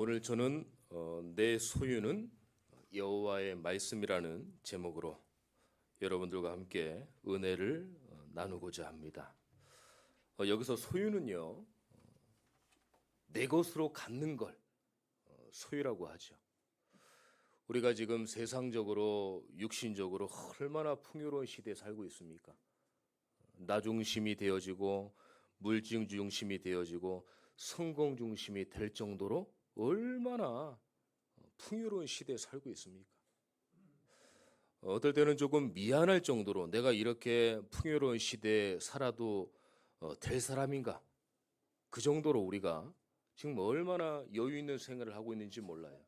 오늘 저는 내 소유는 여호와의 말씀이라는 제목으로 여러분들과 함께 은혜를 나누고자 합니다. 여기서 소유는요, 내 것으로 갖는 걸 소유라고 하죠. 우리가 지금 세상적으로 육신적으로 얼마나 풍요로운 시대에 살고 있습니까? 나 중심이 되어지고 물질 중심이 되어지고 성공 중심이 될 정도로 얼마나 풍요로운 시대에 살고 있습니까? 어떨 때는 조금 미안할 정도로 내가 이렇게 풍요로운 시대에 살아도 될 사람인가? 그 정도로 우리가 지금 얼마나 여유 있는 생활을 하고 있는지 몰라요.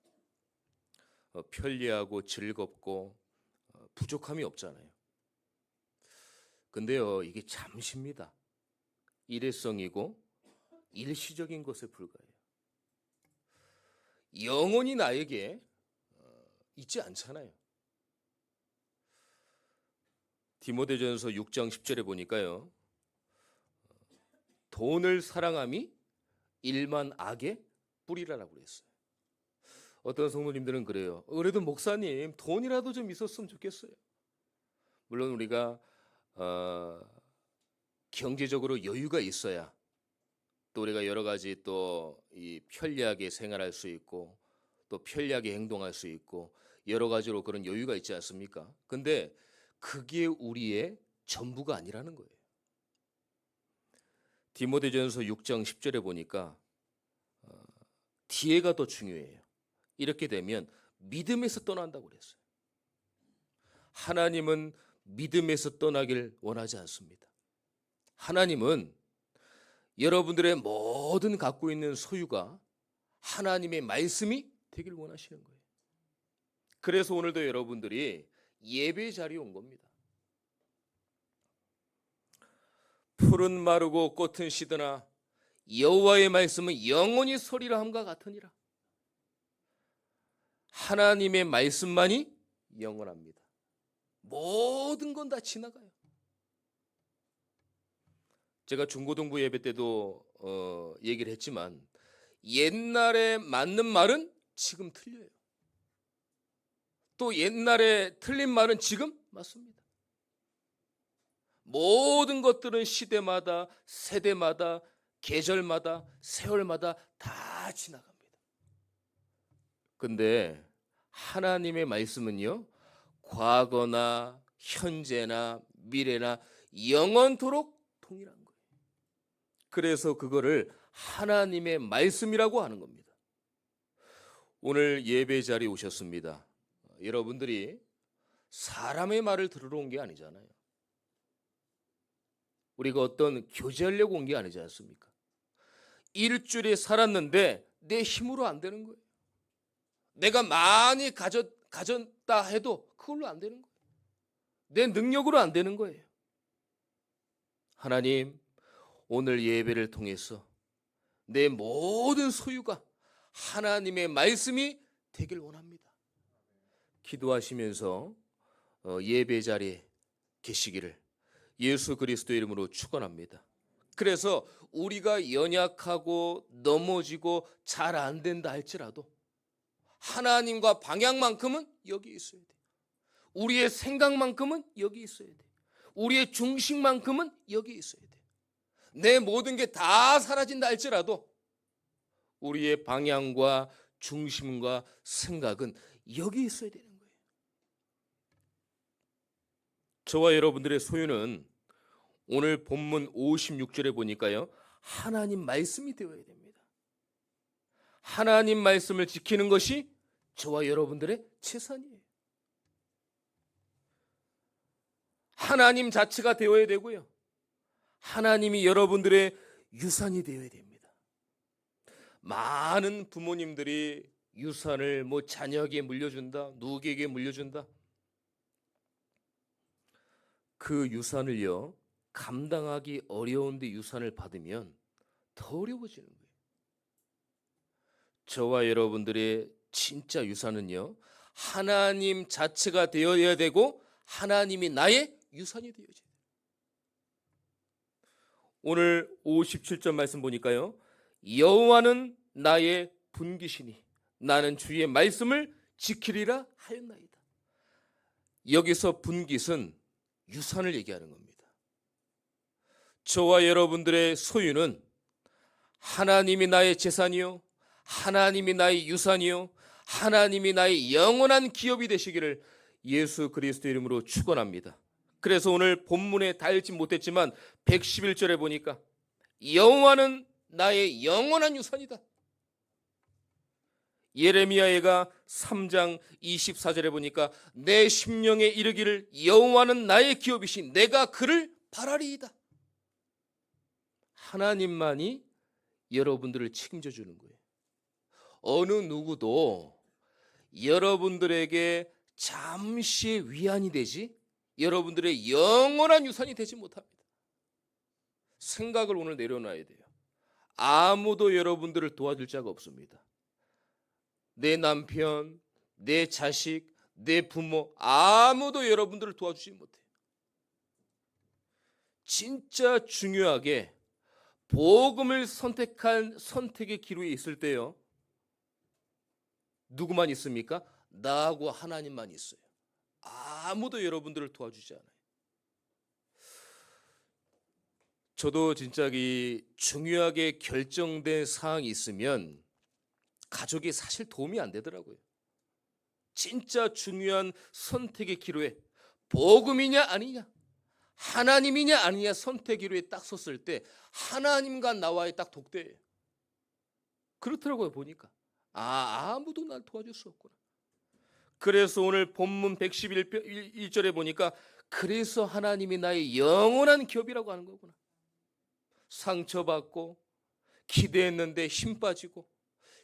편리하고 즐겁고 부족함이 없잖아요. 근데요, 이게 잠시입니다. 일회성이고 일시적인 것에 불과해요. 영원히 나에게 있지 않잖아요. 디모데전서 6장 10절에 보니까요, 돈을 사랑함이 일만 악의 뿌리라라고 그랬어요. 어떤 성도님들은 그래요. 그래도 목사님, 돈이라도 좀 있었으면 좋겠어요. 물론 우리가 경제적으로 여유가 있어야 또 우리가 여러 가지 또 이 편리하게 생활할 수 있고 또 편리하게 행동할 수 있고 여러 가지로 그런 여유가 있지 않습니까? 근데 그게 우리의 전부가 아니라는 거예요. 디모데전서 6장 10절에 보니까 뒤에가 더 중요해요. 이렇게 되면 믿음에서 떠난다고 그랬어요. 하나님은 믿음에서 떠나길 원하지 않습니다. 하나님은 여러분들의 모든 갖고 있는 소유가 하나님의 말씀이 되길 원하시는 거예요. 그래서 오늘도 여러분들이 예배 자리에 온 겁니다. 풀은 마르고 꽃은 시드나 여호와의 말씀은 영원히 서리라 함과 같으니라. 하나님의 말씀만이 영원합니다. 모든 건 다 지나가요. 제가 중고등부 예배 때도 얘기를 했지만 옛날에 맞는 말은 지금 틀려요. 또 옛날에 틀린 말은 지금 맞습니다. 모든 것들은 시대마다 세대마다 계절마다 세월마다 다 지나갑니다. 근데 하나님의 말씀은요, 과거나 현재나 미래나 영원토록 동일한 거예요. 그래서 그거를 하나님의 말씀이라고 하는 겁니다. 오늘 예배 자리에 오셨습니다. 여러분들이 사람의 말을 들으러 온 게 아니잖아요. 우리가 어떤 교제하려고 온 게 아니지 않습니까? 일주일에 살았는데 내 힘으로 안 되는 거예요. 내가 많이 가졌다 해도 그걸로 안 되는 거예요. 내 능력으로 안 되는 거예요. 하나님, 오늘 예배를 통해서 내 모든 소유가 하나님의 말씀이 되길 원합니다. 기도하시면서 예배 자리에 계시기를 예수 그리스도 이름으로 축원합니다. 그래서 우리가 연약하고 넘어지고 잘 안 된다 할지라도 하나님과 방향만큼은 여기 있어야 돼. 우리의 생각만큼은 여기 있어야 돼. 우리의 중심만큼은 여기 있어야 돼. 내 모든 게 다 사라진다 할지라도 우리의 방향과 중심과 생각은 여기 있어야 되는 거예요. 저와 여러분들의 소유는 오늘 본문 56절에 보니까요, 하나님 말씀이 되어야 됩니다. 하나님 말씀을 지키는 것이 저와 여러분들의 재산이에요. 하나님 자체가 되어야 되고요, 하나님이 여러분들의 유산이 되어야 됩니다. 많은 부모님들이 유산을 자녀에게 물려준다, 누구에게 물려준다. 그 유산을요, 감당하기 어려운데 유산을 받으면 더 어려워지는 거예요. 저와 여러분들의 진짜 유산은요, 하나님 자체가 되어야 되고 하나님이 나의 유산이 되어야 돼요. 오늘 57절 말씀 보니까요, 여호와는 나의 분기시니 나는 주의 말씀을 지키리라 하였나이다. 여기서 분깃은 유산을 얘기하는 겁니다. 저와 여러분들의 소유는 하나님이 나의 재산이요, 하나님이 나의 유산이요, 하나님이 나의 영원한 기업이 되시기를 예수 그리스도 이름으로 축원합니다. 그래서 오늘 본문에 다 읽지 못했지만 111절에 보니까 여호와는 나의 영원한 유산이다. 예레미야가 3장 24절에 보니까 내 심령에 이르기를 여호와는 나의 기업이신 내가 그를 바라리이다. 하나님만이 여러분들을 책임져 주는 거예요. 어느 누구도 여러분들에게 잠시의 위안이 되지 여러분들의 영원한 유산이 되지 못합니다. 생각을 오늘 내려놔야 돼요. 아무도 여러분들을 도와줄 자가 없습니다. 내 남편, 내 자식, 내 부모 아무도 여러분들을 도와주지 못해요. 진짜 중요하게 복음을 선택한 선택의 기로에 있을 때요. 누구만 있습니까? 나하고 하나님만 있어요. 아무도 여러분들을 도와주지 않아요. 저도 진짜 중요하게 결정된 사항이 있으면 가족이 사실 도움이 안 되더라고요. 진짜 중요한 선택의 기로에 복음이냐 아니냐, 하나님이냐 아니냐 선택 기로에 딱 섰을 때 하나님과 나와의 딱 독대예요. 그렇더라고요. 보니까 아무도 날 도와줄 수 없구나. 그래서 오늘 본문 111절에 보니까 그래서 하나님이 나의 영원한 기업이라고 하는 거구나. 상처받고 기대했는데 힘 빠지고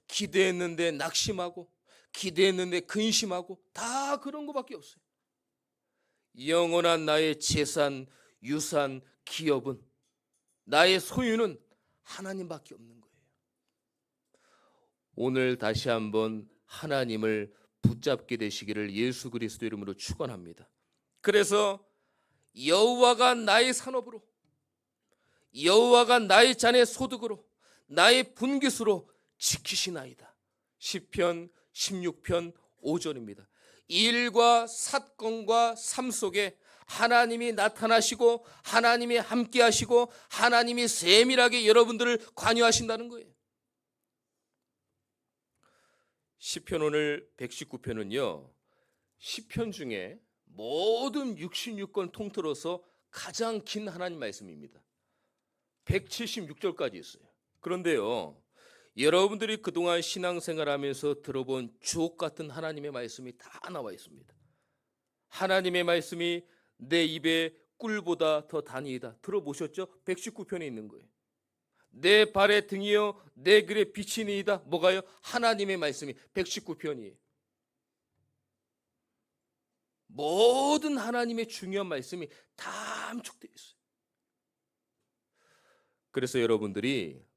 기대했는데 낙심하고 기대했는데 근심하고 다 그런 거밖에 없어요. 영원한 나의 재산, 유산, 기업은 나의 소유는 하나님밖에 없는 거예요. 오늘 다시 한번 하나님을 붙잡게 되시기를 예수 그리스도 이름으로 축원합니다. 그래서 여호와가 나의 산업으로, 여호와가 나의 잔의 소득으로, 나의 분깃으로 지키시나이다. 시편 16편 5절입니다. 일과 사건과 삶 속에 하나님이 나타나시고 하나님이 함께 하시고 하나님이 세밀하게 여러분들을 관여하신다는 거예요. 시편 오늘 119편은요. 시편 중에 모든 66권 통틀어서 가장 긴 하나님 말씀입니다. 176절까지 있어요. 그런데요. 여러분들이 그동안 신앙생활하면서 들어본 주옥 같은 하나님의 말씀이 다 나와 있습니다. 하나님의 말씀이 내 입에 꿀보다 더 단이다. 들어보셨죠? 119편에 있는 거예요. 내 발의 등이요 내 길의 빛이니이다. 뭐가요? 하나님의 말씀이 119편이에요. 모든 하나님의 중요한 말씀이 다 함축되어 있어요. 그래서 여러분들이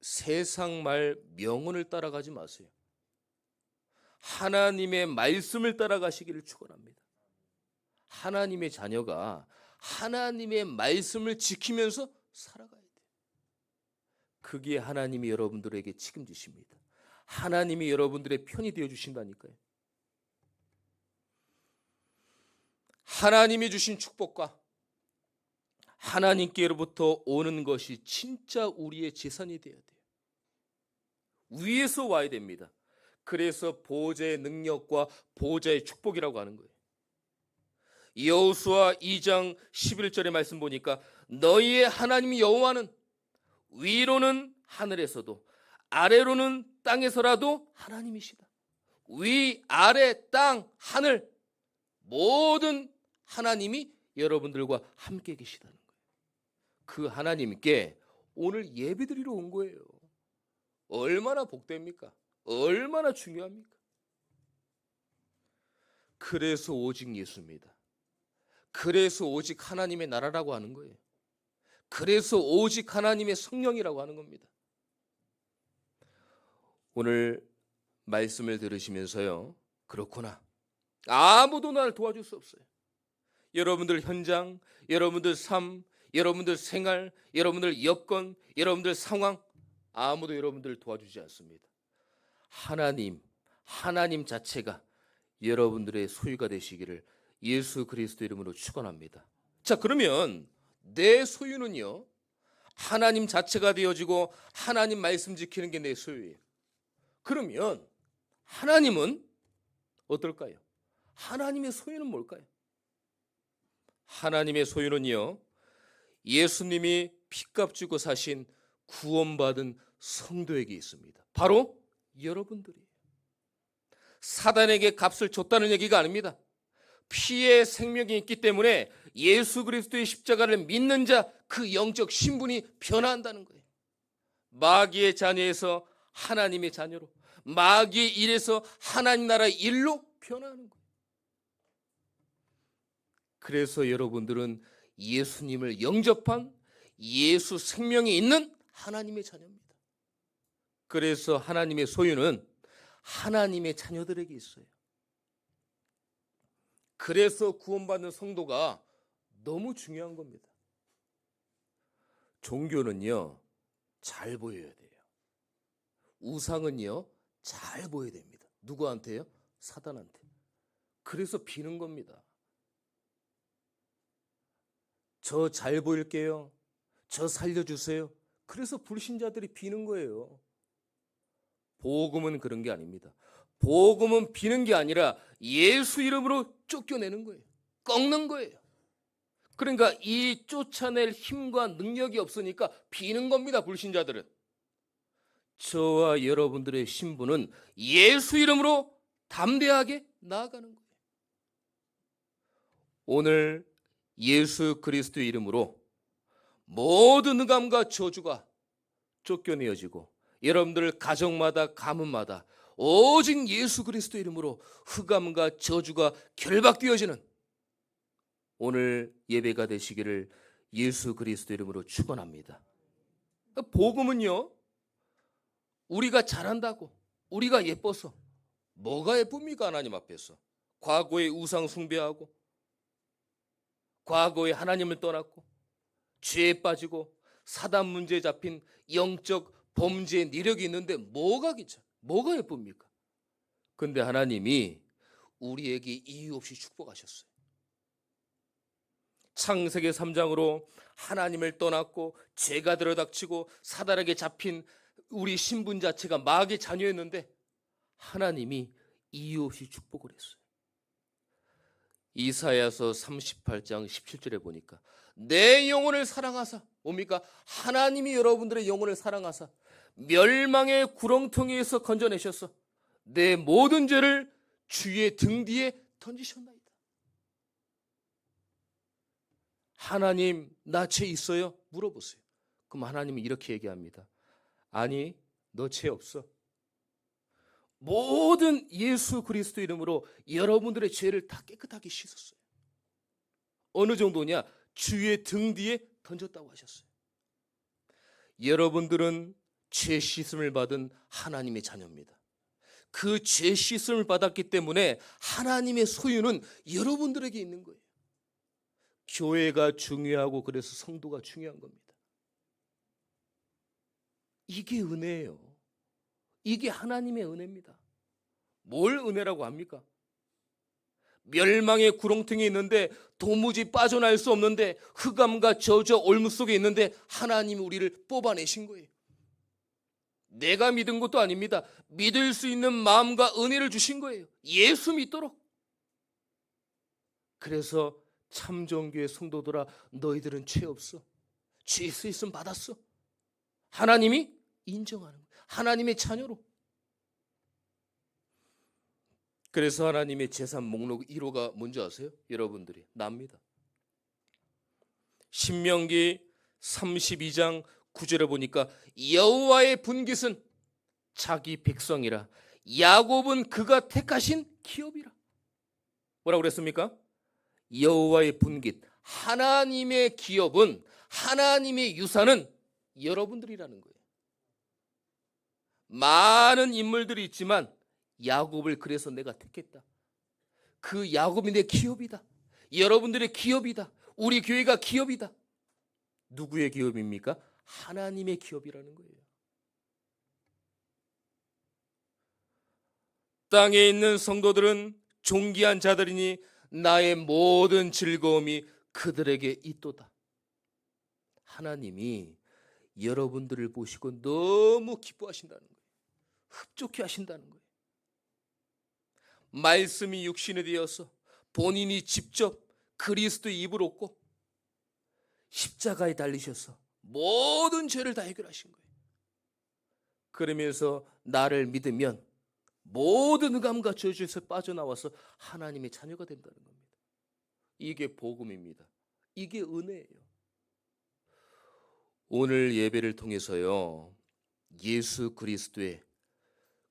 세상 말 명언을 따라가지 마세요. 하나님의 말씀을 따라가시기를 축원합니다. 하나님의 자녀가 하나님의 말씀을 지키면서 살아가야 돼요. 그게 하나님이 여러분들에게 책임지십니다. 하나님이 여러분들의 편이 되어 주신다니까요. 하나님이 주신 축복과 하나님께로부터 오는 것이 진짜 우리의 재산이 되어야 돼요. 위에서 와야 됩니다. 그래서 보호자의 능력과 보호자의 축복이라고 하는 거예요. 여호수아 2장 11절의 말씀 보니까 너희의 하나님 여호와는 위로는 하늘에서도 아래로는 땅에서라도 하나님이시다. 위, 아래, 땅, 하늘 모든 하나님이 여러분들과 함께 계시다는 거예요. 그 하나님께 오늘 예배드리러 온 거예요. 얼마나 복됩니까? 얼마나 중요합니까? 그래서 오직 예수입니다. 그래서 오직 하나님의 나라라고 하는 거예요. 그래서 오직 하나님의 성령이라고 하는 겁니다. 오늘 말씀을 들으시면서요. 그렇구나. 아무도 나를 도와줄 수 없어요. 여러분들 현장, 여러분들 삶, 여러분들 생활, 여러분들 여건, 여러분들 상황 아무도 여러분들을 도와주지 않습니다. 하나님 자체가 여러분들의 소유가 되시기를 예수 그리스도 이름으로 축원합니다. 자, 그러면 내 소유는요, 하나님 자체가 되어지고 하나님 말씀 지키는 게 내 소유예요. 그러면 하나님은 어떨까요? 하나님의 소유는 뭘까요? 하나님의 소유는요, 예수님이 핏값 주고 사신 구원받은 성도에게 있습니다. 바로 여러분들이에요. 사단에게 값을 줬다는 얘기가 아닙니다. 피의 생명이 있기 때문에 예수 그리스도의 십자가를 믿는 자, 그 영적 신분이 변화한다는 거예요. 마귀의 자녀에서 하나님의 자녀로, 마귀의 일에서 하나님 나라의 일로 변화하는 거예요. 그래서 여러분들은 예수님을 영접한 예수 생명이 있는 하나님의 자녀입니다. 그래서 하나님의 소유는 하나님의 자녀들에게 있어요. 그래서 구원받는 성도가 너무 중요한 겁니다. 종교는요, 잘 보여야 돼요. 우상은요, 잘 보여야 됩니다. 누구한테요? 사단한테. 그래서 비는 겁니다. 저 잘 보일게요. 저 살려주세요. 그래서 불신자들이 비는 거예요. 복음은 그런 게 아닙니다. 복음은 비는 게 아니라 예수 이름으로 쫓겨내는 거예요. 꺾는 거예요. 그러니까 이 쫓아낼 힘과 능력이 없으니까 비는 겁니다. 불신자들은. 저와 여러분들의 신분은 예수 이름으로 담대하게 나아가는 거예요. 오늘 예수 그리스도의 이름으로 모든 흑암과 저주가 쫓겨내어지고 여러분들 가정마다 가문마다 오직 예수 그리스도의 이름으로 흑암과 저주가 결박되어지는 오늘 예배가 되시기를 예수 그리스도 이름으로 축원합니다. 복음은요, 우리가 잘한다고, 우리가 예뻐서, 뭐가 예쁩니까? 하나님 앞에서 과거에 우상 숭배하고, 과거에 하나님을 떠났고, 죄에 빠지고 사단 문제에 잡힌 영적 범죄의 니력이 있는데 뭐가 예쁩니까? 근데 하나님이 우리에게 이유 없이 축복하셨어요. 창세기 3장으로 하나님을 떠났고 죄가 들어닥치고 사단에게 잡힌 우리 신분 자체가 마귀의 자녀였는데 하나님이 이유 없이 축복을 했어요. 이사야서 38장 17절에 보니까 내 영혼을 사랑하사, 뭡니까? 하나님이 여러분들의 영혼을 사랑하사 멸망의 구렁텅이에서 건져내셔서 내 모든 죄를 주의 등 뒤에 던지셨나이다. 하나님, 나 죄 있어요? 물어보세요. 그럼 하나님이 이렇게 얘기합니다. 아니, 너 죄 없어. 모든 예수 그리스도 이름으로 여러분들의 죄를 다 깨끗하게 씻었어요. 어느 정도냐? 주의 등 뒤에 던졌다고 하셨어요. 여러분들은 죄 씻음을 받은 하나님의 자녀입니다. 그 죄 씻음을 받았기 때문에 하나님의 소유는 여러분들에게 있는 거예요. 교회가 중요하고 그래서 성도가 중요한 겁니다. 이게 은혜예요. 이게 하나님의 은혜입니다. 뭘 은혜라고 합니까? 멸망의 구렁텅이에 있는데 도무지 빠져나올 수 없는데 흑암과 저주 올무 속에 있는데 하나님이 우리를 뽑아내신 거예요. 내가 믿은 것도 아닙니다. 믿을 수 있는 마음과 은혜를 주신 거예요. 예수 믿도록. 그래서 참정교회 성도들아, 너희들은 죄 없어. 죄 있으면 받았어. 하나님이 인정하는 거예요. 하나님의 자녀로. 그래서 하나님의 재산 목록 1호가 뭔지 아세요? 여러분들이 납니다. 신명기 32장 9절에 보니까 여호와의 분깃은 자기 백성이라 야곱은 그가 택하신 기업이라. 뭐라고 그랬습니까? 여호와의 분깃, 하나님의 기업은, 하나님의 유산은 여러분들이라는 거예요. 많은 인물들이 있지만 야곱을 그래서 내가 택했다. 그 야곱이 내 기업이다. 여러분들의 기업이다. 우리 교회가 기업이다. 누구의 기업입니까? 하나님의 기업이라는 거예요. 땅에 있는 성도들은 존귀한 자들이니 나의 모든 즐거움이 그들에게 있도다. 하나님이 여러분들을 보시고 너무 기뻐하신다는 거예요. 흡족해 하신다는 거예요. 말씀이 육신이 되어서 본인이 직접 그리스도의 입을 얻고 십자가에 달리셔서 모든 죄를 다 해결하신 거예요. 그러면서 나를 믿으면 모든 흑암과 저주에서 빠져나와서 하나님의 자녀가 된다는 겁니다. 이게 복음입니다. 이게 은혜예요. 오늘 예배를 통해서요, 예수 그리스도의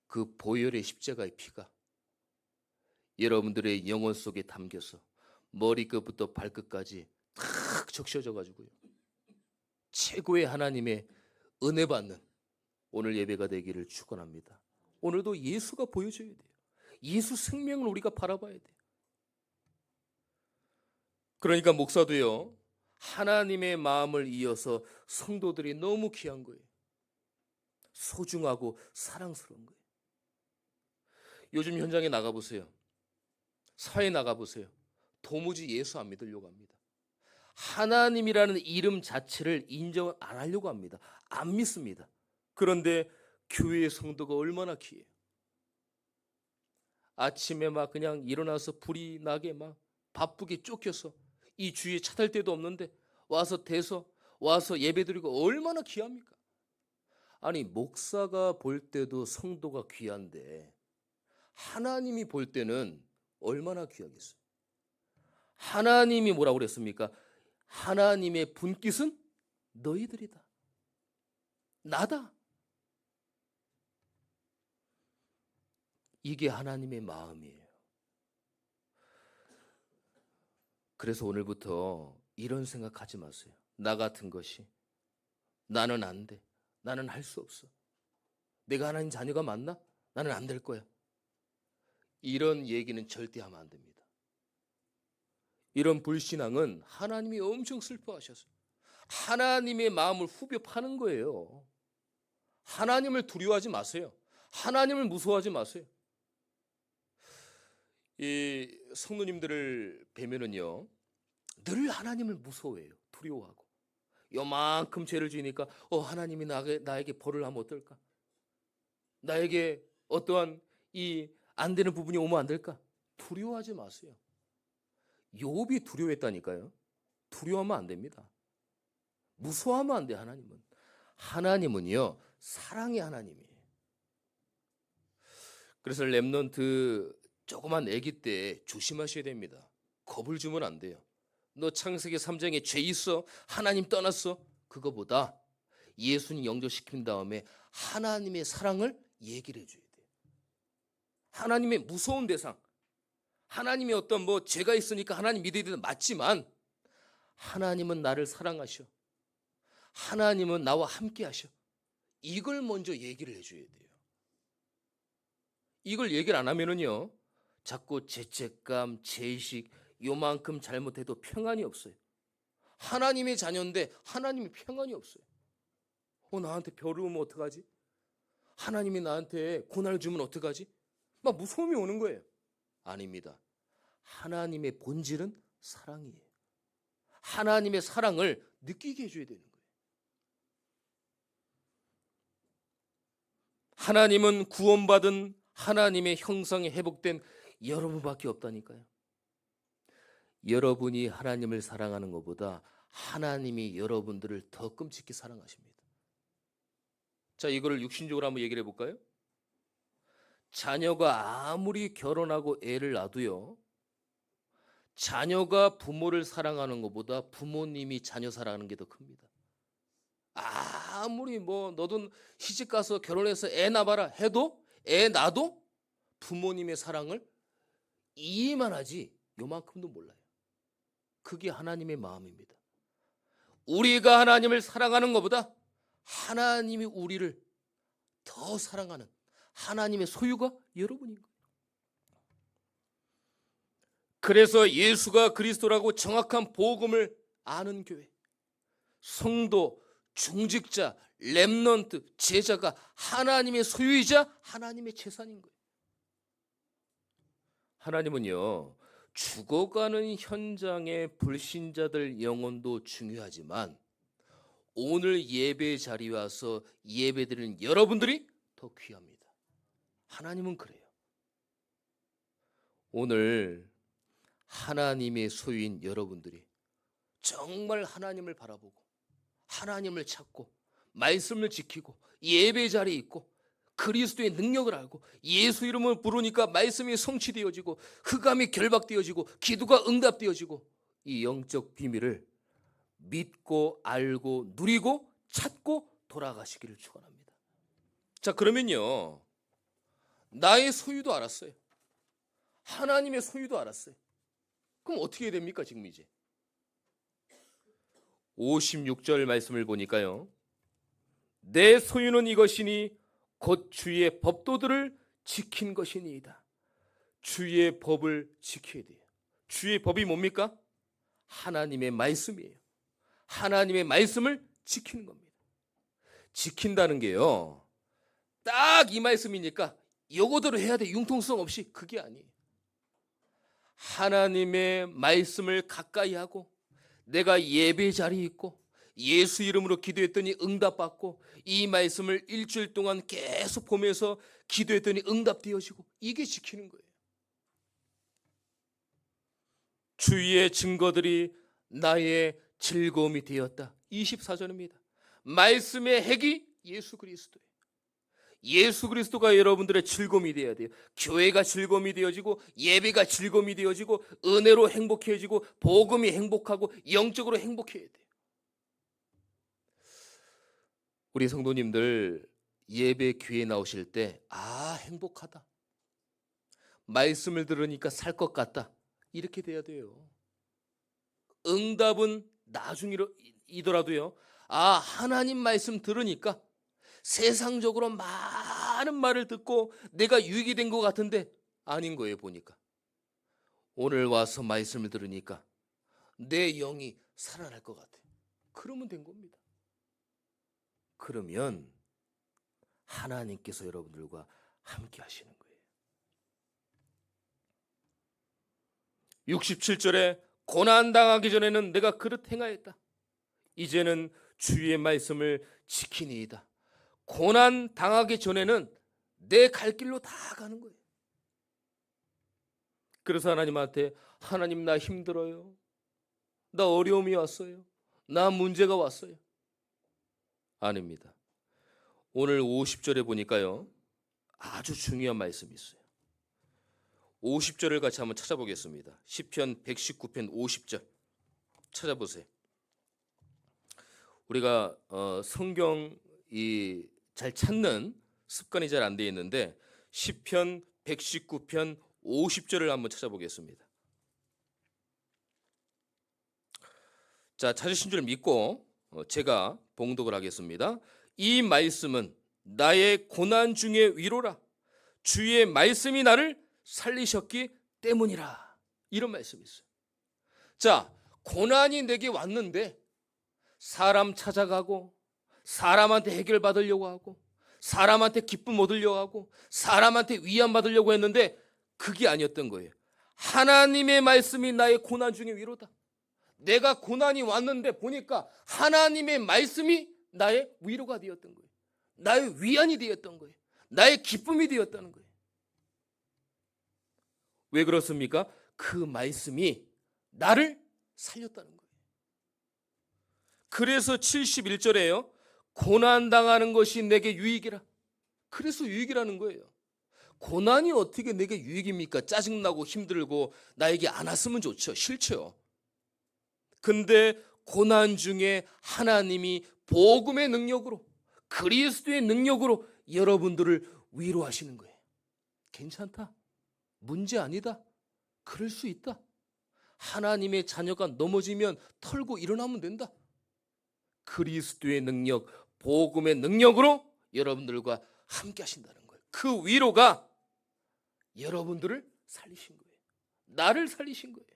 그 보혈의 십자가의 피가 여러분들의 영혼 속에 담겨서 머리끝부터 발끝까지 탁 적셔져 가지고요, 최고의 하나님의 은혜 받는 오늘 예배가 되기를 축원합니다. 오늘도 예수가 보여줘야 돼요. 예수 생명을 우리가 바라봐야 돼요. 그러니까 목사도요, 하나님의 마음을 이어서 성도들이 너무 귀한 거예요. 소중하고 사랑스러운 거예요. 요즘 현장에 나가보세요. 사회에 나가보세요. 도무지 예수 안 믿으려고 합니다. 하나님이라는 이름 자체를 인정 안 하려고 합니다. 안 믿습니다. 그런데 교회의 성도가 얼마나 귀해요. 아침에 막 그냥 일어나서 불이 나게 막 바쁘게 쫓겨서 이 주위에 차 탈 데도 없는데 와서 대서 와서 예배드리고 얼마나 귀합니까? 아니, 목사가 볼 때도 성도가 귀한데 하나님이 볼 때는 얼마나 귀하겠어요? 하나님이 뭐라고 그랬습니까? 하나님의 분깃은 너희들이다. 나다. 이게 하나님의 마음이에요. 그래서 오늘부터 이런 생각하지 마세요. 나 같은 것이, 나는 안 돼. 나는 할 수 없어. 내가 하나님 자녀가 맞나? 나는 안 될 거야. 이런 얘기는 절대 하면 안 됩니다. 이런 불신앙은 하나님이 엄청 슬퍼하셔서 하나님의 마음을 후벼 파는 거예요. 하나님을 두려워하지 마세요. 하나님을 무서워하지 마세요. 이 성도님들을 뵈면은요, 늘 하나님을 무서워해요. 두려워하고. 요만큼 죄를 지으니까 하나님이 나에게 벌을 하면 어떨까? 나에게 어떠한 이 안 되는 부분이 오면 안 될까? 두려워하지 마세요. 욥이 두려워했다니까요. 두려워하면 안 됩니다. 무서워하면 안 돼. 하나님은요, 사랑의 하나님이에요. 그래서 렘넌트 조그만 아기 때 조심하셔야 됩니다. 겁을 주면 안 돼요. 너 창세기 3장에 죄 있어? 하나님 떠났어? 그거보다 예수님 영접시킨 다음에 하나님의 사랑을 얘기를 해줘야 돼요. 하나님의 무서운 대상, 하나님의 어떤 죄가 있으니까 하나님 믿어야 되는 맞지만 하나님은 나를 사랑하셔. 하나님은 나와 함께 하셔. 이걸 먼저 얘기를 해줘야 돼요. 이걸 얘기를 안 하면은요, 자꾸 죄책감, 죄의식, 요만큼 잘못해도 평안이 없어요. 하나님의 자녀인데 하나님이 평안이 없어요. 나한테 벌을 오면 어떡하지? 하나님이 나한테 고난을 주면 어떡하지? 막 무서움이 오는 거예요. 아닙니다. 하나님의 본질은 사랑이에요. 하나님의 사랑을 느끼게 해줘야 되는 거예요. 하나님은 구원받은 하나님의 형상에 회복된 여러분밖에 없다니까요. 여러분이 하나님을 사랑하는 것보다 하나님이 여러분들을 더 끔찍히 사랑하십니다. 자, 이거를 육신적으로 한번 얘기를 해볼까요? 자녀가 아무리 결혼하고 애를 낳아도요, 자녀가 부모를 사랑하는 것보다 부모님이 자녀 사랑하는 게 더 큽니다. 아무리 너도 시집 가서 결혼해서 애 낳아봐라 해도, 애 낳아도 부모님의 사랑을 이해만 하지 요만큼도 몰라요. 그게 하나님의 마음입니다. 우리가 하나님을 사랑하는 것보다 하나님이 우리를 더 사랑하는 하나님의 소유가 여러분인 거예요. 그래서 예수가 그리스도라고 정확한 복음을 아는 교회, 성도, 중직자, 렘넌트, 제자가 하나님의 소유이자 하나님의 재산인 거예요. 하나님은요, 죽어가는 현장의 불신자들 영혼도 중요하지만 오늘 예배 자리에 와서 예배드리는 여러분들이 더 귀합니다. 하나님은 그래요. 오늘 하나님의 소유인 여러분들이 정말 하나님을 바라보고 하나님을 찾고 말씀을 지키고 예배 자리에 있고 그리스도의 능력을 알고 예수 이름을 부르니까 말씀이 성취되어지고 흑암이 결박되어지고 기도가 응답되어지고 이 영적 비밀을 믿고 알고 누리고 찾고 돌아가시기를 축원합니다. 자, 그러면요, 나의 소유도 알았어요. 하나님의 소유도 알았어요. 그럼 어떻게 해야 됩니까? 지금 이제 56절 말씀을 보니까요, 내 소유는 이것이니 곧 주의 법도들을 지킨 것이니이다. 주의 법을 지켜야 돼요. 주의 법이 뭡니까? 하나님의 말씀이에요. 하나님의 말씀을 지키는 겁니다. 지킨다는 게요, 딱 이 말씀이니까 요거대로 해야 돼, 융통성 없이. 그게 아니에요. 하나님의 말씀을 가까이 하고 내가 예배 자리에 있고 예수 이름으로 기도했더니 응답받고 이 말씀을 일주일 동안 계속 보면서 기도했더니 응답되어지고, 이게 지키는 거예요. 주의 증거들이 나의 즐거움이 되었다. 24절입니다. 말씀의 핵이 예수 그리스도예요. 예수 그리스도가 여러분들의 즐거움이 되어야 돼요. 교회가 즐거움이 되어지고 예배가 즐거움이 되어지고 은혜로 행복해지고 복음이 행복하고 영적으로 행복해야 돼요. 우리 성도님들 예배 교회 나오실 때 행복하다, 말씀을 들으니까 살 것 같다, 이렇게 돼야 돼요. 응답은 나중이더라도요, 하나님 말씀 들으니까 세상적으로 많은 말을 듣고 내가 유익이 된 것 같은데 아닌 거예요. 보니까 오늘 와서 말씀을 들으니까 내 영이 살아날 것 같아요. 그러면 된 겁니다. 그러면 하나님께서 여러분들과 함께 하시는 거예요. 67절에 고난당하기 전에는 내가 그릇 행하였다. 이제는 주의 말씀을 지키니이다. 고난 당하기 전에는 내 갈 길로 다 가는 거예요. 그래서 하나님한테, 하나님 나 힘들어요, 나 어려움이 왔어요, 나 문제가 왔어요. 아닙니다. 오늘 50절에 보니까요, 아주 중요한 말씀이 있어요. 50절을 같이 한번 찾아보겠습니다. 시편 119편 50절 찾아보세요. 우리가 성경 잘 찾는 습관이 잘 안 돼 있는데 시편 119편 50절을 한번 찾아보겠습니다. 자, 찾으신 줄 믿고 제가 봉독을 하겠습니다. 이 말씀은 나의 고난 중의 위로라. 주의 말씀이 나를 살리셨기 때문이라. 이런 말씀이 있어요. 자, 고난이 내게 왔는데 사람 찾아가고 사람한테 해결받으려고 하고 사람한테 기쁨 얻으려고 하고 사람한테 위안 받으려고 했는데 그게 아니었던 거예요. 하나님의 말씀이 나의 고난 중의 위로다. 내가 고난이 왔는데 보니까 하나님의 말씀이 나의 위로가 되었던 거예요. 나의 위안이 되었던 거예요. 나의 기쁨이 되었다는 거예요. 왜 그렇습니까? 그 말씀이 나를 살렸다는 거예요. 그래서 71절에요. 고난당하는 것이 내게 유익이라. 그래서 유익이라는 거예요. 고난이 어떻게 내게 유익입니까? 짜증나고 힘들고 나에게 안 왔으면 좋죠. 싫죠. 근데 고난 중에 하나님이 복음의 능력으로 그리스도의 능력으로 여러분들을 위로하시는 거예요. 괜찮다. 문제 아니다. 그럴 수 있다. 하나님의 자녀가 넘어지면 털고 일어나면 된다. 그리스도의 능력, 복음의 능력으로 여러분들과 함께 하신다는 거예요. 그 위로가 여러분들을 살리신 거예요. 나를 살리신 거예요.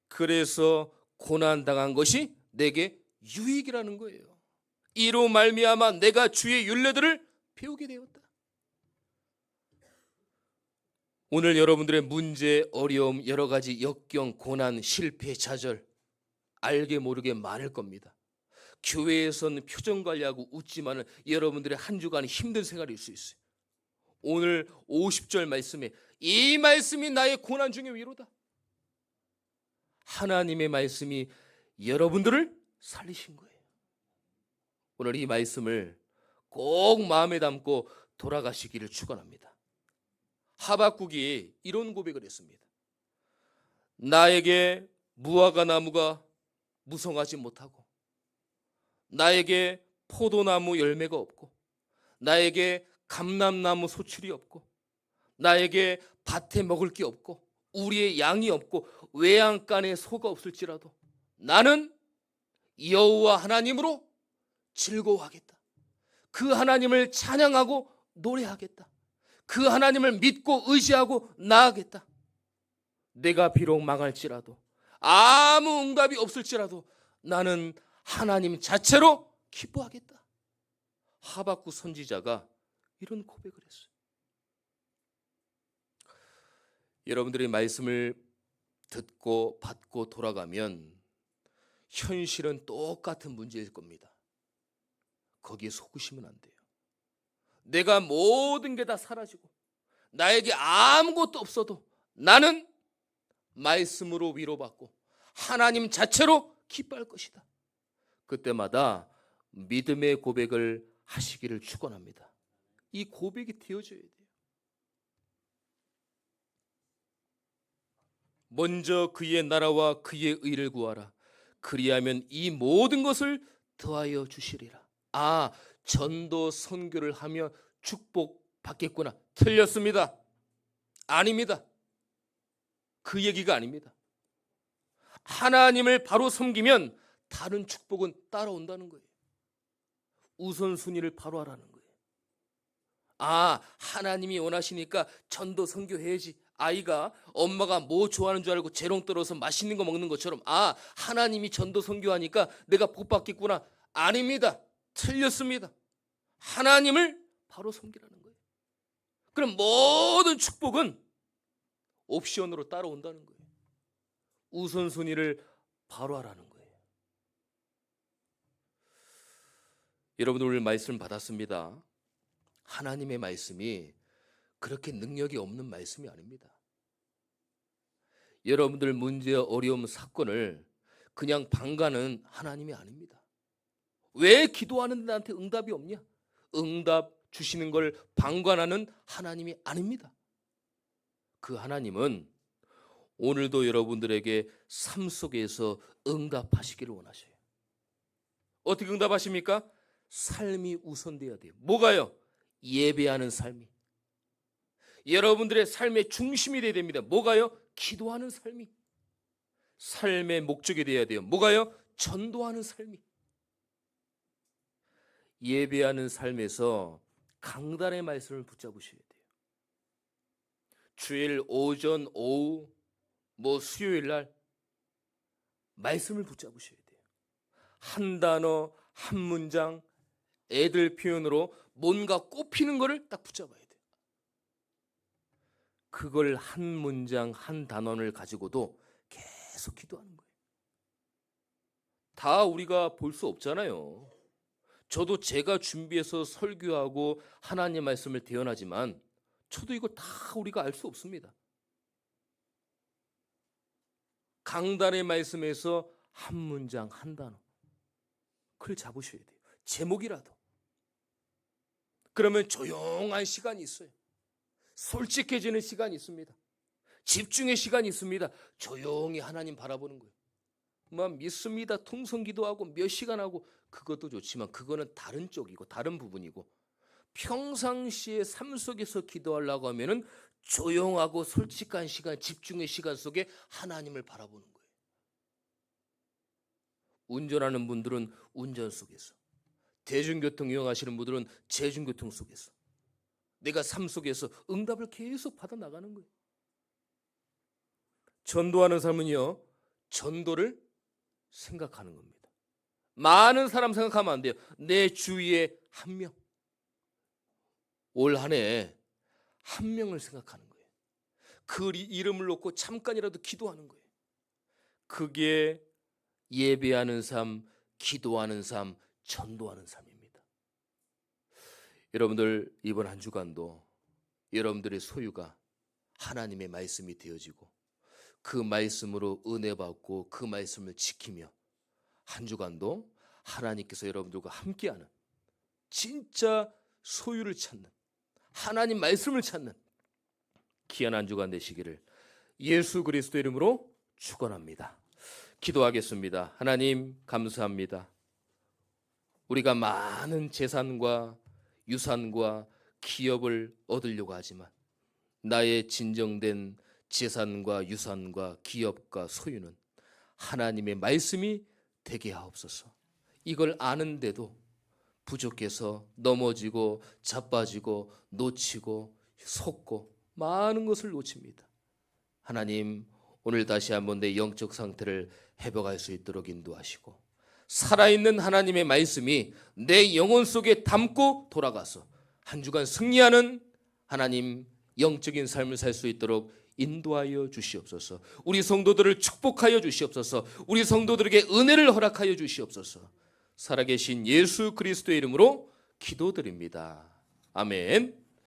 그래서 고난당한 것이 내게 유익이라는 거예요. 이로 말미암아 내가 주의 율례들을 배우게 되었다. 오늘 여러분들의 문제, 어려움, 여러 가지 역경, 고난, 실패, 좌절 알게 모르게 많을 겁니다. 교회에서는 표정 관리하고 웃지만은 여러분들의 한 주간이 힘든 생활일 수 있어요. 오늘 50절 말씀에 이 말씀이 나의 고난 중의 위로다. 하나님의 말씀이 여러분들을 살리신 거예요. 오늘 이 말씀을 꼭 마음에 담고 돌아가시기를 축원합니다. 하박국이 이런 고백을 했습니다. 나에게 무화과 나무가 무성하지 못하고 나에게 포도나무 열매가 없고 나에게 감람나무 소출이 없고 나에게 밭에 먹을 게 없고 우리의 양이 없고 외양간에 소가 없을지라도 나는 여호와 하나님으로 즐거워하겠다. 그 하나님을 찬양하고 노래하겠다. 그 하나님을 믿고 의지하고 나아가겠다. 내가 비록 망할지라도 아무 응답이 없을지라도 나는 하나님 자체로 기뻐하겠다. 하박국 선지자가 이런 고백을 했어요. 여러분들이 말씀을 듣고 받고 돌아가면 현실은 똑같은 문제일 겁니다. 거기에 속으시면 안 돼요. 내가 모든 게 다 사라지고 나에게 아무것도 없어도 나는 말씀으로 위로받고 하나님 자체로 기뻐할 것이다. 그때마다 믿음의 고백을 하시기를 축원합니다. 이 고백이 되어져야 돼요. 먼저 그의 나라와 그의 의를 구하라. 그리하면 이 모든 것을 더하여 주시리라. 아, 전도 선교를 하며 축복 받겠구나. 틀렸습니다. 아닙니다. 그 얘기가 아닙니다. 하나님을 바로 섬기면 다른 축복은 따라온다는 거예요. 우선순위를 바로 하라는 거예요. 아, 하나님이 원하시니까 전도 선교해야지. 아이가 엄마가 뭐 좋아하는 줄 알고 재롱 떨어서 맛있는 거 먹는 것처럼 아, 하나님이 전도 선교하니까 내가 복 받겠구나. 아닙니다. 틀렸습니다. 하나님을 바로 섬기라는 거예요. 그럼 모든 축복은 옵션으로 따라온다는 거예요. 우선순위를 바로 하라는 거예요. 여러분들 오늘 말씀 받았습니다. 하나님의 말씀이 그렇게 능력이 없는 말씀이 아닙니다. 여러분들 문제와 어려움 사건을 그냥 방관하는 하나님이 아닙니다. 왜 기도하는 나한테 응답이 없냐? 응답 주시는 걸 방관하는 하나님이 아닙니다. 그 하나님은 오늘도 여러분들에게 삶 속에서 응답하시기를 원하셔요. 어떻게 응답하십니까? 삶이 우선돼야 돼요. 뭐가요? 예배하는 삶이. 여러분들의 삶의 중심이 되어야 됩니다. 뭐가요? 기도하는 삶이. 삶의 목적이 되어야 돼요. 뭐가요? 전도하는 삶이. 예배하는 삶에서 강단의 말씀을 붙잡으셔야 돼요. 주일 오전, 오후, 수요일 날 말씀을 붙잡으셔야 돼요. 한 단어, 한 문장, 애들 표현으로 뭔가 꼽히는 거를 딱 붙잡아야 돼요. 그걸 한 문장, 한 단원을 가지고도 계속 기도하는 거예요. 다 우리가 볼 수 없잖아요. 저도 제가 준비해서 설교하고 하나님 말씀을 대언하지만 저도 이거 다 우리가 알 수 없습니다. 강단의 말씀에서 한 문장, 한 단어 그걸 잡으셔야 돼요. 제목이라도. 그러면 조용한 시간이 있어요. 솔직해지는 시간이 있습니다. 집중의 시간이 있습니다. 조용히 하나님 바라보는 거예요. 믿습니다. 통성기도하고 몇 시간 하고 그것도 좋지만 그거는 다른 쪽이고 다른 부분이고 평상시에 삶 속에서 기도하려고 하면은 조용하고 솔직한 시간, 집중의 시간 속에 하나님을 바라보는 거예요. 운전하는 분들은 운전 속에서, 대중교통 이용하시는 분들은 대중교통 속에서, 내가 삶 속에서 응답을 계속 받아 나가는 거예요. 전도하는 삶은요, 전도를 생각하는 겁니다. 많은 사람 생각하면 안 돼요. 내 주위에 한 명, 올 한 해 한 명을 생각하는 거예요. 그 이름을 놓고 잠깐이라도 기도하는 거예요. 그게 예배하는 삶, 기도하는 삶, 전도하는 삶입니다. 여러분들 이번 한 주간도 여러분들의 소유가 하나님의 말씀이 되어지고 그 말씀으로 은혜 받고 그 말씀을 지키며 한 주간도 하나님께서 여러분들과 함께하는 진짜 소유를 찾는 하나님 말씀을 찾는 귀한 한 주간 되시기를 예수 그리스도 이름으로 축원합니다. 기도하겠습니다. 하나님 감사합니다. 우리가 많은 재산과 유산과 기업을 얻으려고 하지만 나의 진정된 재산과 유산과 기업과 소유는 하나님의 말씀이 되게 하옵소서. 이걸 아는데도 부족해서 넘어지고 자빠지고 놓치고 속고 많은 것을 놓칩니다. 하나님 오늘 다시 한번 내 영적 상태를 회복할 수 있도록 인도하시고 살아있는 하나님의 말씀이 내 영혼 속에 담고 돌아가서 한 주간 승리하는 하나님 영적인 삶을 살 수 있도록 인도하여 주시옵소서. 우리 성도들을 축복하여 주시옵소서. 우리 성도들에게 은혜를 허락하여 주시옵소서. 살아계신 예수 그리스도의 이름으로 기도드립니다. 아멘.